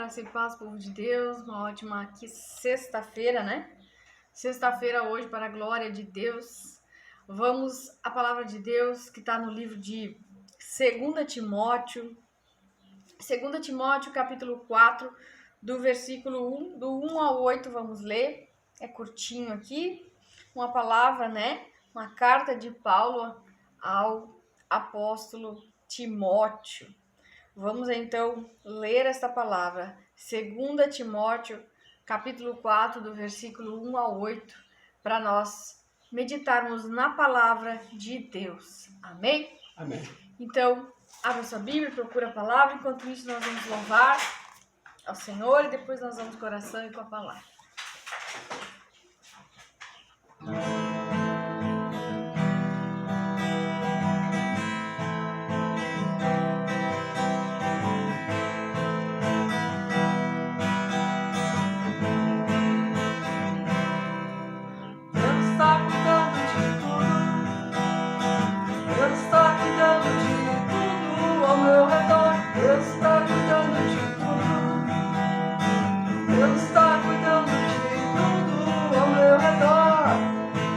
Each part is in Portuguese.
Graça e paz, povo de Deus, uma ótima aqui sexta-feira, né? Sexta-feira hoje, para a glória de Deus. Vamos à palavra de Deus que está no livro de 2 Timóteo. 2 Timóteo, capítulo 4, do versículo 1, do 1 ao 8, vamos ler. É curtinho aqui, uma palavra, né? Uma carta de Paulo ao apóstolo Timóteo. Vamos então ler esta palavra, 2 Timóteo, capítulo 4, do versículo 1 ao 8, para nós meditarmos na palavra de Deus. Amém? Amém. Então, abra sua Bíblia, procura a palavra, enquanto isso nós vamos louvar ao Senhor e depois nós vamos com o coração e com a palavra.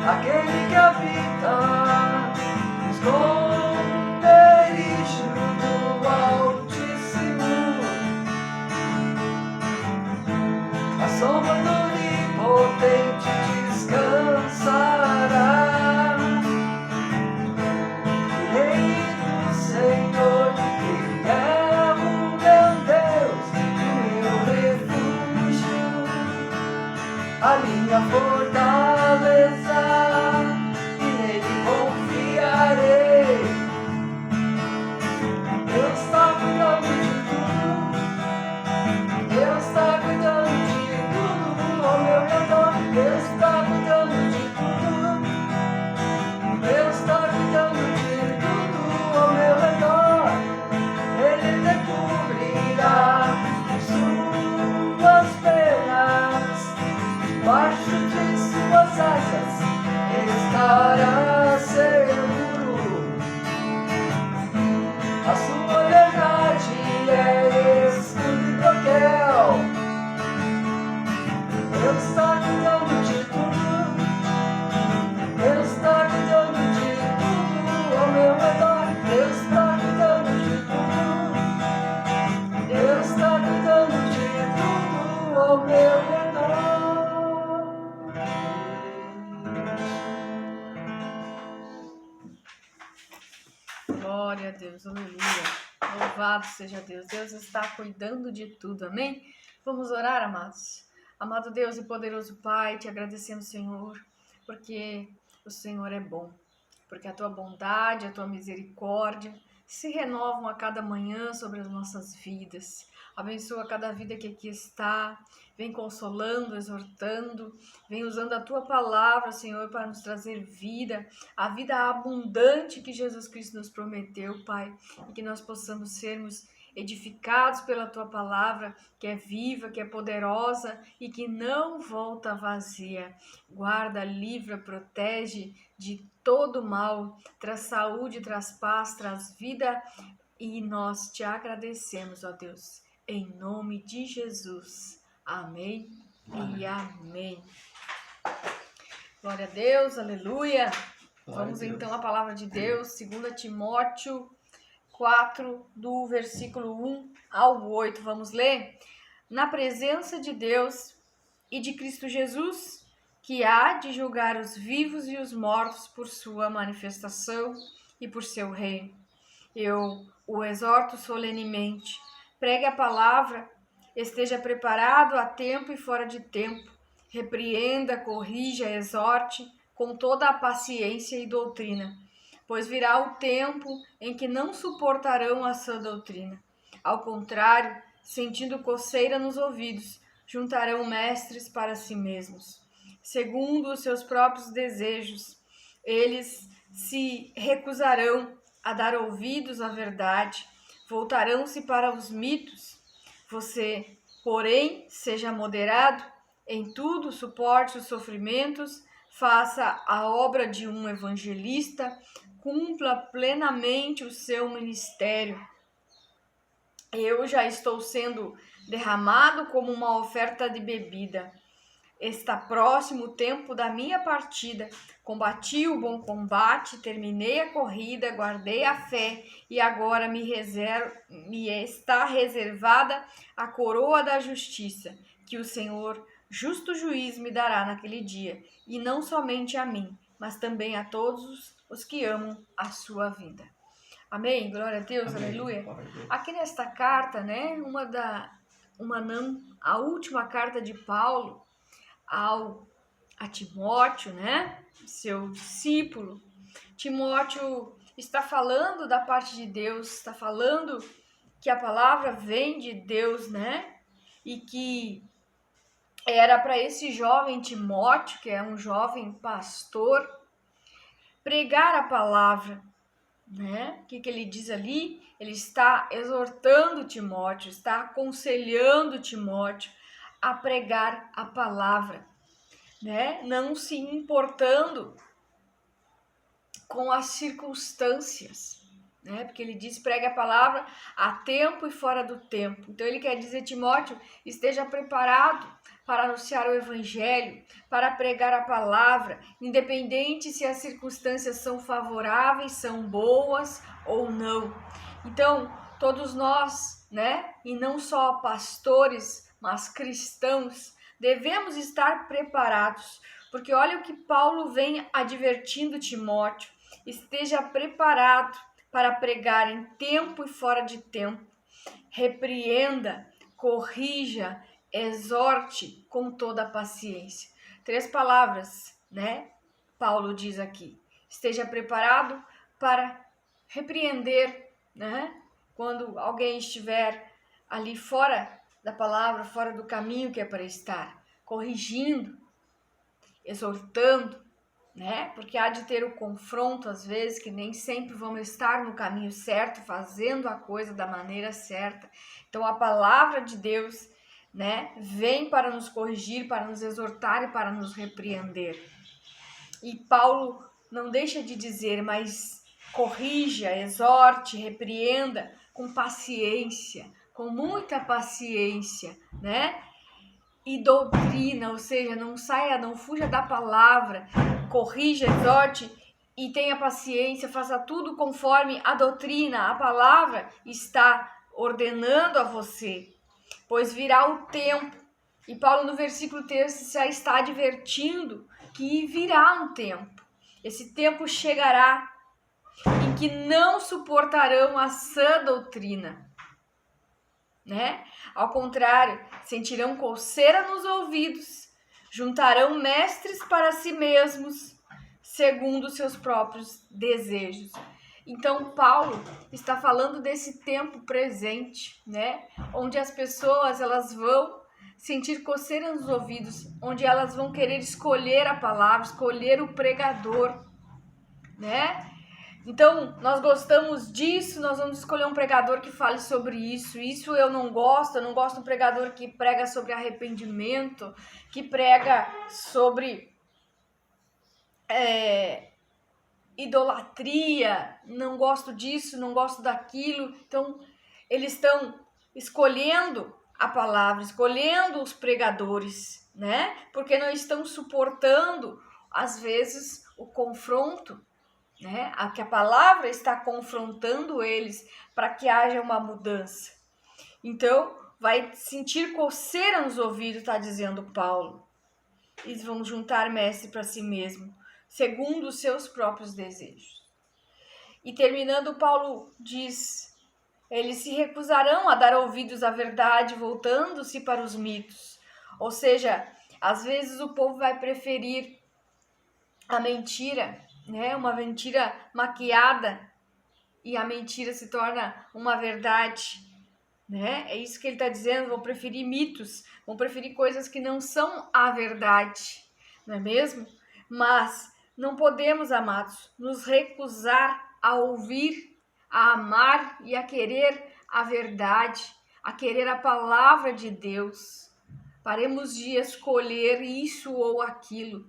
Aquele que habita no esconderijo do Altíssimo, a sombra do Onipotente descansará. Rei do Senhor, Ele é o meu Deus, o meu refúgio, a minha fortaleza. Debaixo de suas asas estará seguro. A sua verdade é escudo e broquel. Deus está cuidando de tudo. Deus está cuidando de tudo ao meu redor. Deus está cuidando de tudo. Deus está cuidando de tudo ao meu redor. Glória a Deus, aleluia. Louvado seja Deus. Deus está cuidando de tudo, amém? Vamos orar, amados. Amado Deus e poderoso Pai, te agradecemos, Senhor, porque o Senhor é bom, porque a tua bondade, a tua misericórdia se renovam a cada manhã sobre as nossas vidas. Abençoa cada vida que aqui está, vem consolando, exortando, vem usando a tua palavra, Senhor, para nos trazer vida, a vida abundante que Jesus Cristo nos prometeu, Pai, e que nós possamos sermos edificados pela tua palavra, que é viva, que é poderosa e que não volta vazia. Guarda, livra, protege de todo mal, traz saúde, traz paz, traz vida, e nós te agradecemos, ó Deus, em nome de Jesus. Amém, e amém. Glória a Deus, aleluia. Vamos então à palavra de Deus, 2 Timóteo 4, do versículo 1 ao 8. Vamos ler? Na presença de Deus e de Cristo Jesus, que há de julgar os vivos e os mortos por sua manifestação e por seu reino. Eu o exorto solenemente. Pregue a palavra, esteja preparado a tempo e fora de tempo. Repreenda, corrija, exorte com toda a paciência e doutrina, pois virá o tempo em que não suportarão a sã doutrina. Ao contrário, sentindo coceira nos ouvidos, juntarão mestres para si mesmos, segundo os seus próprios desejos. Eles se recusarão a dar ouvidos à verdade, voltarão-se para os mitos. Você, porém, seja moderado, em tudo suporte os sofrimentos, faça a obra de um evangelista, cumpra plenamente o seu ministério. Eu já estou sendo derramado como uma oferta de bebida. Está próximo o tempo da minha partida. Combati o bom combate, terminei a corrida, guardei a fé e agora me está reservada a coroa da justiça, que o Senhor, justo juiz, me dará naquele dia, e não somente a mim, mas também a todos os que amam a sua vida. Amém? Glória a Deus, Amém. aleluia. Glória a Deus. Aqui nesta carta, né, a última carta de Paulo a Timóteo, né, seu discípulo. Timóteo está falando da parte de Deus, está falando que a palavra vem de Deus, né, e que era para esse jovem Timóteo, que é um jovem pastor, pregar a palavra, né? O que ele diz ali? Ele está exortando Timóteo, está aconselhando Timóteo a pregar a palavra, né? Não se importando com as circunstâncias, né? Porque ele diz: pregue a palavra a tempo e fora do tempo. Então ele quer dizer: Timóteo, esteja preparado para anunciar o evangelho, para pregar a palavra, independente se as circunstâncias são favoráveis, são boas ou não. Então, todos nós, né, e não só pastores, mas cristãos, devemos estar preparados, porque olha o que Paulo vem advertindo Timóteo: esteja preparado para pregar em tempo e fora de tempo, repreenda, corrija, exorte com toda a paciência. 3 palavras, né? Paulo diz aqui: esteja preparado para repreender, né? Quando alguém estiver ali fora da palavra, fora do caminho que é para estar, corrigindo, exortando, né? Porque há de ter o confronto às vezes, que nem sempre vamos estar no caminho certo, fazendo a coisa da maneira certa. Então a palavra de Deus, né, vem para nos corrigir, para nos exortar e para nos repreender. E Paulo não deixa de dizer: mas corrija, exorte, repreenda com paciência, com muita paciência, né? E doutrina, ou seja, não saia, não fuja da palavra, corrija, exorte e tenha paciência, faça tudo conforme a doutrina, a palavra está ordenando a você, pois virá o tempo. E Paulo no versículo 3 já está advertindo que virá um tempo. Esse tempo chegará em que não suportarão a sã doutrina, né? Ao contrário, sentirão coceira nos ouvidos, juntarão mestres para si mesmos, segundo seus próprios desejos. Então Paulo está falando desse tempo presente, né? Onde as pessoas elas vão sentir coceira nos ouvidos, onde elas vão querer escolher a palavra, escolher o pregador, né? Então, nós gostamos disso, nós vamos escolher um pregador que fale sobre isso. Isso eu não gosto de um pregador que prega sobre arrependimento, que prega sobre idolatria, não gosto disso, não gosto daquilo. Então, eles estão escolhendo a palavra, escolhendo os pregadores, né? Porque não estão suportando, às vezes, o confronto, né? Que a palavra está confrontando eles para que haja uma mudança. Então, vai sentir coceira nos ouvidos, está dizendo Paulo. Eles vão juntar mestre para si mesmo, segundo os seus próprios desejos. E terminando, Paulo diz: eles se recusarão a dar ouvidos à verdade, voltando-se para os mitos. Ou seja, às vezes o povo vai preferir a mentira, né? Uma mentira maquiada, e a mentira se torna uma verdade, né? É isso que ele está dizendo: vão preferir mitos, vão preferir coisas que não são a verdade, não é mesmo? Mas não podemos, amados, nos recusar a ouvir, a amar e a querer a verdade, a querer a palavra de Deus. Paremos de escolher isso ou aquilo,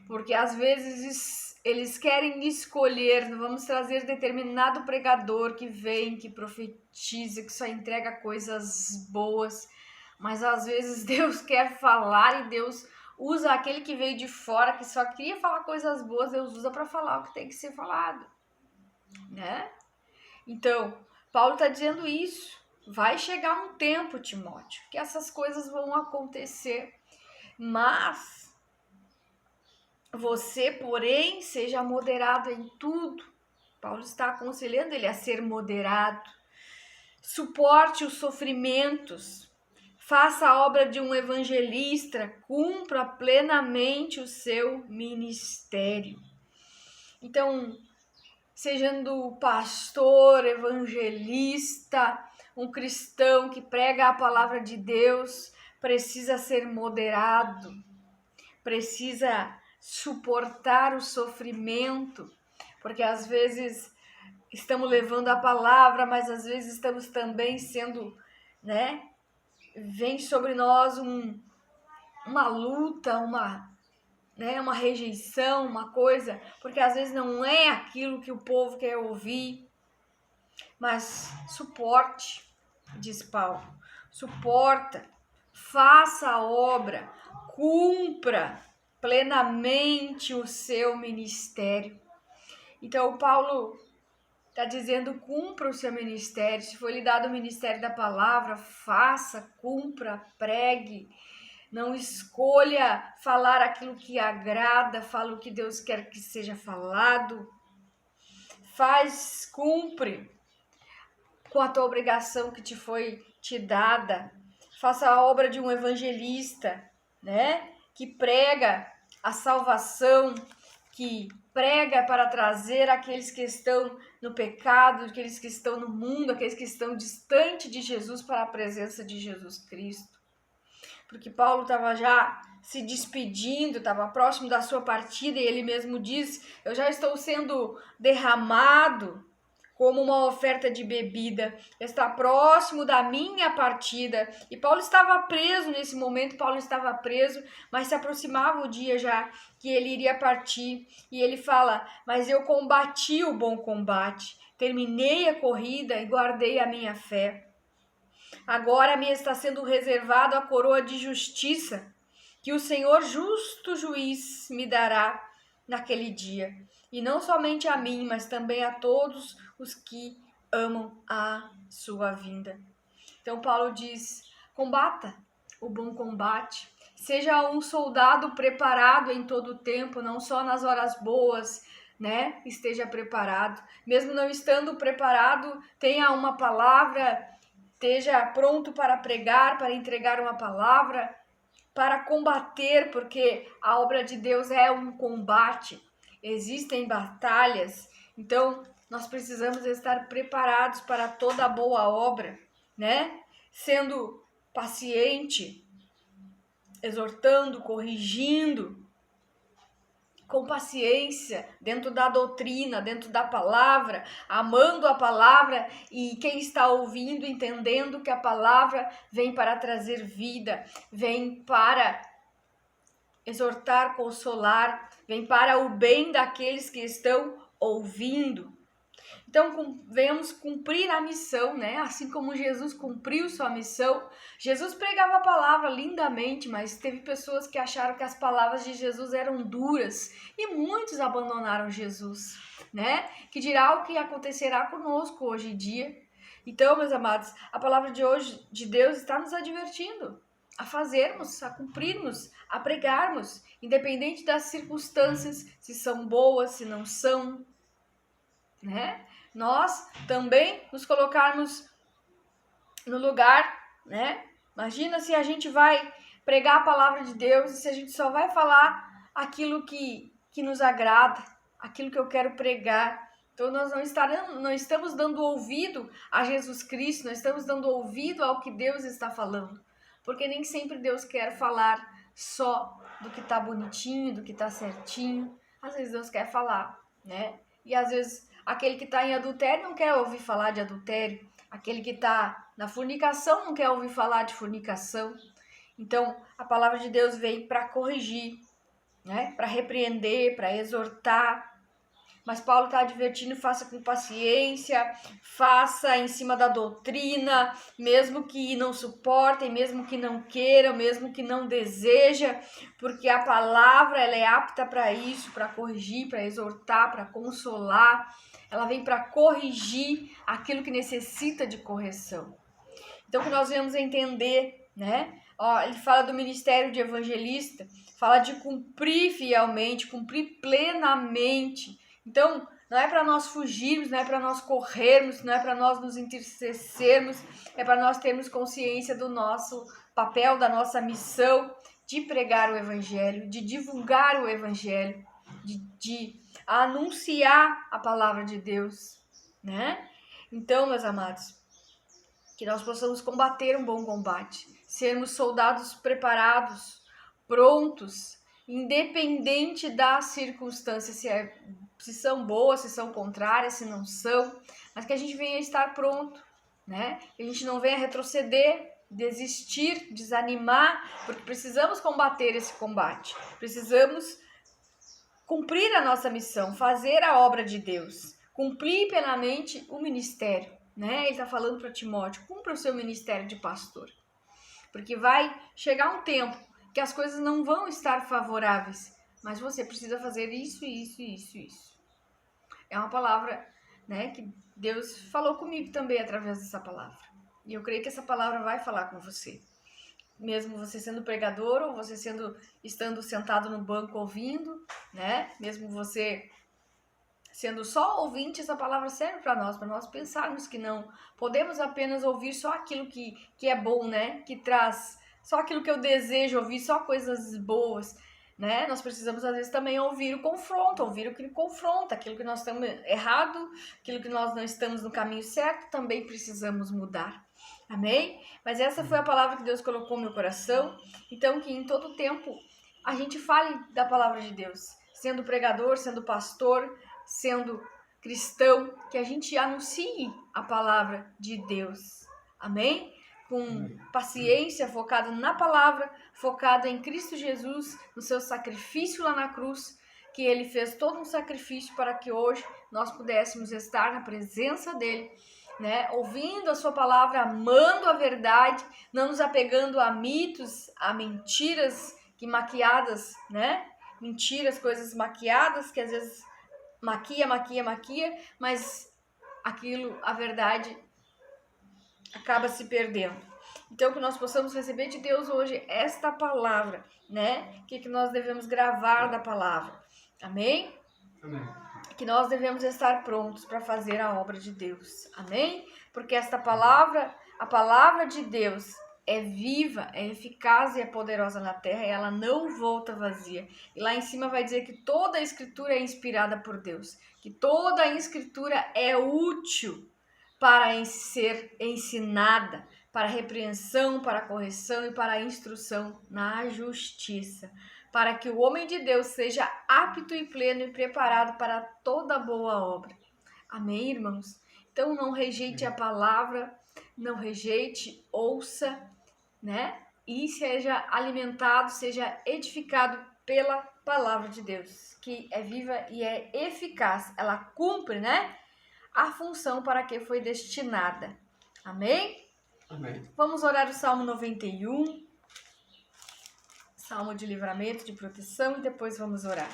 porque às vezes eles querem escolher, vamos trazer determinado pregador que vem, que profetiza, que só entrega coisas boas, mas às vezes Deus quer falar e Deus usa aquele que veio de fora, que só queria falar coisas boas, Deus usa para falar o que tem que ser falado, né? Então, Paulo está dizendo isso. Vai chegar um tempo, Timóteo, que essas coisas vão acontecer, mas você, porém, seja moderado em tudo. Paulo está aconselhando ele a ser moderado. Suporte os sofrimentos. Faça a obra de um evangelista. Cumpra plenamente o seu ministério. Então, sejando pastor, evangelista, um cristão que prega a palavra de Deus, precisa ser moderado, precisa suportar o sofrimento, porque às vezes estamos levando a palavra, mas às vezes estamos também sendo, né? Vem sobre nós uma luta, uma rejeição, uma coisa, porque às vezes não é aquilo que o povo quer ouvir, mas suporte, diz Paulo, suporta, faça a obra, cumpra plenamente o seu ministério. Então, Paulo está dizendo, cumpra o seu ministério. Se foi lhe dado o ministério da palavra, faça, cumpra, pregue. Não escolha falar aquilo que agrada, fala o que Deus quer que seja falado. Faz, cumpre com a tua obrigação que te dada. Faça a obra de um evangelista, né? Que prega a salvação, que prega para trazer aqueles que estão no pecado, aqueles que estão no mundo, aqueles que estão distante de Jesus para a presença de Jesus Cristo. Porque Paulo estava já se despedindo, estava próximo da sua partida, e ele mesmo diz, eu já estou sendo derramado como uma oferta de bebida, está próximo da minha partida. E Paulo estava preso nesse momento, Paulo estava preso, mas se aproximava o dia já que ele iria partir. E ele fala, mas eu combati o bom combate, terminei a corrida e guardei a minha fé. Agora me está sendo reservado a coroa de justiça, que o Senhor justo juiz me dará naquele dia. E não somente a mim, mas também a todos os que amam a sua vinda. Então Paulo diz, combata o bom combate. Seja um soldado preparado em todo o tempo, não só nas horas boas, né? Esteja preparado. Mesmo não estando preparado, tenha uma palavra, esteja pronto para pregar, para entregar uma palavra, para combater, porque a obra de Deus é um combate. Existem batalhas, então nós precisamos estar preparados para toda boa obra, né? Sendo paciente, exortando, corrigindo, com paciência, dentro da doutrina, dentro da palavra, amando a palavra, e quem está ouvindo, entendendo que a palavra vem para trazer vida, vem para exortar, consolar, vem para o bem daqueles que estão ouvindo. Então, venhamos cumprir a missão, né? Assim como Jesus cumpriu sua missão. Jesus pregava a palavra lindamente, mas teve pessoas que acharam que as palavras de Jesus eram duras e muitos abandonaram Jesus, né? Que dirá o que acontecerá conosco hoje em dia. Então, meus amados, a palavra de hoje de Deus está nos advertindo a fazermos, a cumprirmos, a pregarmos, independente das circunstâncias, se são boas, se não são, né? Nós também nos colocarmos no lugar, né? Imagina se a gente vai pregar a palavra de Deus e se a gente só vai falar aquilo que nos agrada, aquilo que eu quero pregar. Então nós não estamos dando ouvido a Jesus Cristo, nós estamos dando ouvido ao que Deus está falando. Porque nem sempre Deus quer falar só do que tá bonitinho, do que tá certinho. Às vezes Deus quer falar, né? E às vezes aquele que está em adultério não quer ouvir falar de adultério. Aquele que está na fornicação não quer ouvir falar de fornicação. Então, a palavra de Deus veio para corrigir, né? Para repreender, para exortar, Mas Paulo está advertindo, faça com paciência, faça em cima da doutrina, mesmo que não suportem, mesmo que não queiram, mesmo que não desejam, porque a palavra ela é apta para isso, para corrigir, para exortar, para consolar. Ela vem para corrigir aquilo que necessita de correção. Então, o que nós vamos entender, né? Ele fala do ministério de evangelista, fala de cumprir fielmente, cumprir plenamente. Então, não é para nós fugirmos, não é para nós corrermos, não é para nós nos entristecermos, é para nós termos consciência do nosso papel, da nossa missão de pregar o evangelho, de divulgar o evangelho, de anunciar a palavra de Deus, né? Então, meus amados, que nós possamos combater um bom combate, sermos soldados preparados, prontos, independente das circunstâncias, se são boas, se são contrárias, se não são, mas que a gente venha estar pronto, né? Que a gente não venha retroceder, desistir, desanimar, porque precisamos combater esse combate, precisamos cumprir a nossa missão, fazer a obra de Deus, cumprir plenamente o ministério. Né? Ele está falando para Timóteo, cumpra o seu ministério de pastor, porque vai chegar um tempo que as coisas não vão estar favoráveis, mas você precisa fazer isso. É uma palavra, né, que Deus falou comigo também através dessa palavra, e eu creio que essa palavra vai falar com você, mesmo você sendo pregador ou você estando sentado no banco ouvindo, né, mesmo você sendo só ouvinte, essa palavra serve para nós pensarmos que não podemos apenas ouvir só aquilo que é bom, né? Que traz só aquilo que eu desejo ouvir, só coisas boas, né? Nós precisamos, às vezes, também ouvir o confronto, ouvir o que confronta, aquilo que nós estamos errado, aquilo que nós não estamos no caminho certo, também precisamos mudar. Amém? Mas essa foi a palavra que Deus colocou no meu coração. Então, que em todo tempo a gente fale da palavra de Deus, sendo pregador, sendo pastor, sendo cristão, que a gente anuncie a palavra de Deus, amém? Com paciência, focado na palavra, focado em Cristo Jesus, no seu sacrifício lá na cruz, que ele fez todo um sacrifício para que hoje nós pudéssemos estar na presença dele, né? Ouvindo a sua palavra, amando a verdade, não nos apegando a mitos, a mentiras que maquiadas, né? Mentiras, coisas maquiadas que às vezes maquia, mas aquilo, a verdade, acaba se perdendo. Então, que nós possamos receber de Deus hoje esta palavra, né? O que nós devemos gravar da palavra. Amém? Amém. Que nós devemos estar prontos para fazer a obra de Deus. Amém? Porque esta palavra, a palavra de Deus, é viva, é eficaz e é poderosa na terra, e ela não volta vazia. E lá em cima vai dizer que toda a escritura é inspirada por Deus, que toda a escritura é útil para ser ensinada, para repreensão, para correção e para instrução na justiça, para que o homem de Deus seja apto e pleno e preparado para toda boa obra. Amém, irmãos? Então não rejeite a palavra, não rejeite, ouça, né? E seja alimentado, seja edificado pela palavra de Deus, que é viva e é eficaz. Ela cumpre, né, a função para que foi destinada. Amém? Amém. Vamos orar o Salmo 91, Salmo de livramento, de proteção, e depois vamos orar.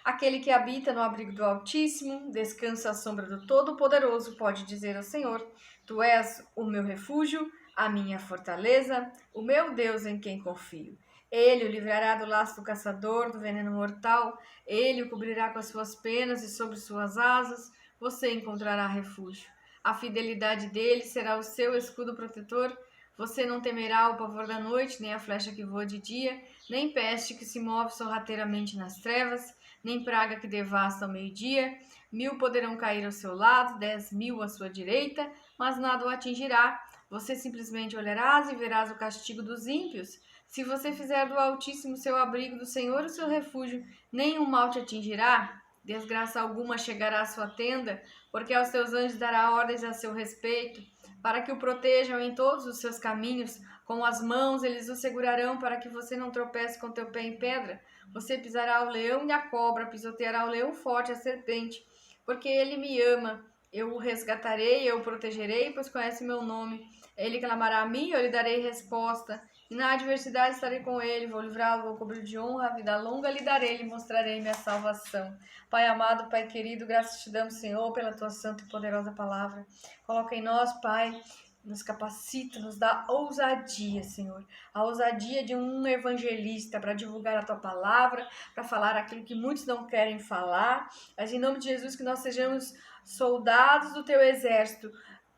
Aquele que habita no abrigo do Altíssimo, descansa à sombra do Todo-Poderoso, pode dizer ao Senhor: Tu és o meu refúgio, a minha fortaleza, o meu Deus em quem confio. Ele o livrará do laço do caçador, do veneno mortal. Ele o cobrirá com as suas penas e sobre suas asas você encontrará refúgio. A fidelidade dele será o seu escudo protetor. Você não temerá o pavor da noite, nem a flecha que voa de dia, nem peste que se move sorrateiramente nas trevas, nem praga que devasta ao meio-dia. 1000 poderão cair ao seu lado, 10.000 à sua direita, mas nada o atingirá. Você simplesmente olharás e verás o castigo dos ímpios. Se você fizer do Altíssimo seu abrigo, do Senhor o seu refúgio, nenhum mal te atingirá. Desgraça alguma chegará à sua tenda, porque aos seus anjos dará ordens a seu respeito, para que o protejam em todos os seus caminhos. Com as mãos eles o segurarão para que você não tropece com teu pé em pedra. Você pisará o leão e a cobra, pisoteará o leão forte e a serpente. Porque ele me ama, eu o resgatarei, eu o protegerei, pois conhece meu nome. Ele clamará a mim, eu lhe darei resposta. E na adversidade estarei com ele, vou livrá-lo, vou cobrir de honra, a vida longa lhe darei, lhe mostrarei minha salvação. Pai amado, Pai querido, graças te damos, Senhor, pela tua santa e poderosa palavra. Coloca em nós, Pai, nos capacita, nos dá ousadia, Senhor. A ousadia de um evangelista para divulgar a tua palavra, para falar aquilo que muitos não querem falar. Mas em nome de Jesus que nós sejamos soldados do teu exército,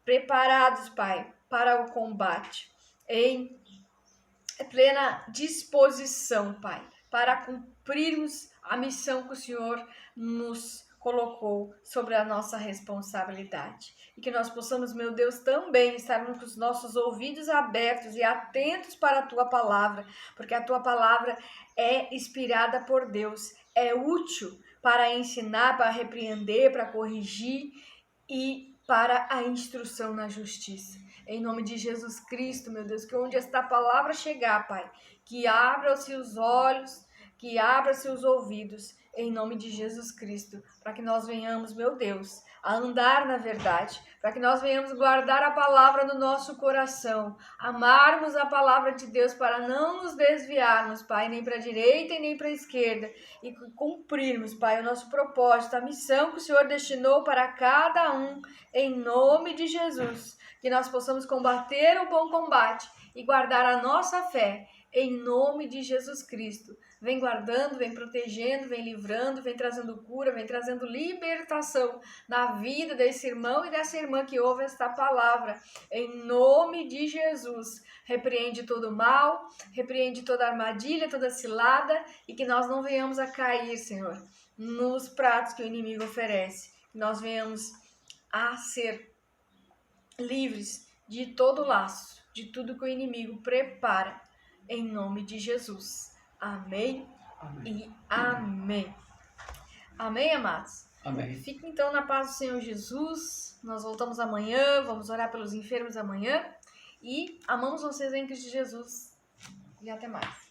preparados, Pai, para o combate, em plena disposição, Pai, para cumprirmos a missão que o Senhor nos colocou sobre a nossa responsabilidade. E que nós possamos, meu Deus, também estarmos com os nossos ouvidos abertos e atentos para a Tua Palavra, porque a Tua Palavra é inspirada por Deus, é útil para ensinar, para repreender, para corrigir e para a instrução na justiça. Em nome de Jesus Cristo, meu Deus, que onde esta palavra chegar, Pai, que abra-se os olhos, que abra-se os ouvidos, em nome de Jesus Cristo, para que nós venhamos, meu Deus, a andar na verdade, para que nós venhamos guardar a palavra no nosso coração, amarmos a palavra de Deus para não nos desviarmos, Pai, nem para a direita e nem para a esquerda, e cumprirmos, Pai, o nosso propósito, a missão que o Senhor destinou para cada um, em nome de Jesus, que nós possamos combater o bom combate e guardar a nossa fé, em nome de Jesus Cristo. Vem guardando, vem protegendo, vem livrando, vem trazendo cura, vem trazendo libertação na vida desse irmão e dessa irmã que ouve esta palavra. Em nome de Jesus, repreende todo mal, repreende toda armadilha, toda cilada e que nós não venhamos a cair, Senhor, nos pratos que o inimigo oferece. Que nós venhamos a ser livres de todo laço, de tudo que o inimigo prepara. Em nome de Jesus. Amém, amém. E amém. Amém, amados? Amém. Fiquem então na paz do Senhor Jesus. Nós voltamos amanhã. Vamos orar pelos enfermos amanhã. E amamos vocês em Cristo Jesus. E até mais.